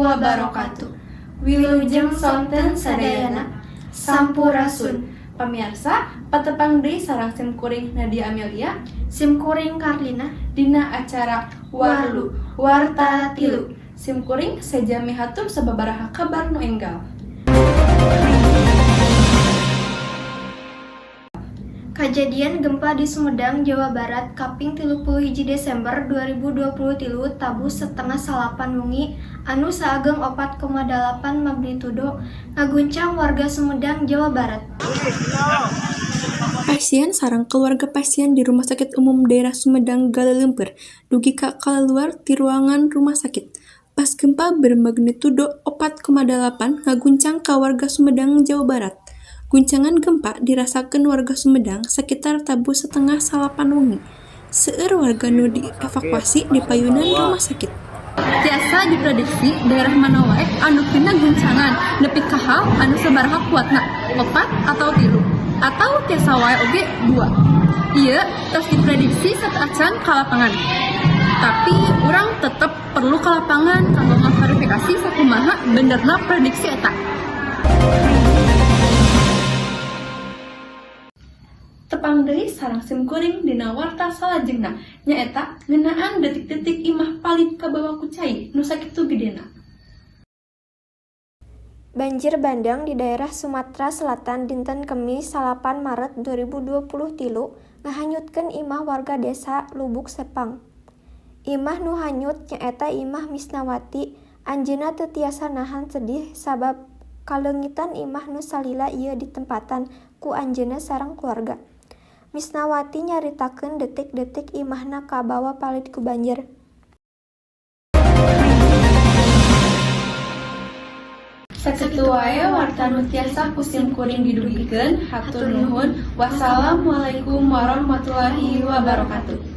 wabarakatuh. Wilujeng sonten sadayana sampurasun. Pamirsa, patepang deui sareng simkuring Nadia Amelia, simkuring Karlina, dina acara Warlu Warta Tilu. Simkuring sejami hatur sababaraha kabar nu enggal. Kejadian gempa di Sumedang, Jawa Barat, kaping 31 Desember 2023 tabu setengah 8 wengi anu saageng 4,8 magnitudo ngaguncang warga Sumedang, Jawa Barat. Pasien sareng keluarga pasien di Rumah Sakit Umum Daerah Sumedang Galeuleumper dugi ka kalaluar ti ruangan rumah sakit. Pas gempa bermagnitudo 4,8 ngaguncang ka warga Sumedang, Jawa Barat. Guncangan gempa dirasakan warga Sumedang sekitar tabu setengah 8 wengi. Seueur warga nu dievakuasi di payunan rumah sakit. Tiasa diprediksi daerah mana wae anu kena guncangan nepi ka hal anu sabaraha kuatna 4 atau 3 atau tiasa wae oge 2. Ieu tos diprediksi sateuacan ka lapangan. Tapi urang tetep perlu ke lapangan kanggo ngaverifikasi sakumaha benerna prediksi eta. Tepang deui sareng simkuring dina warta salajengna nyaeta ngeunaan detik-detik imah palit kabawa ku cai nu sakitu gedena. Banjir bandang di daerah Sumatera Selatan dinten Kemis 8 Maret 2023 ngahanyutkeun imah warga desa Lubuk Sepang. Imah nu hanyut nyaeta Imah Misnawati. Anjeunna teu tiasa nahan sedih sabab kaleungitan imah nu salila ieu ditempatan ku anjeunna sareng keluarga. Misnawati nyaritakeun detik-detik imahna kabawa palit ku banjir. Sakitu wae warta nu tiasa ku simkuring didugikeun. Hatur nuhun. Wassalamualaikum warahmatullahi wabarakatuh.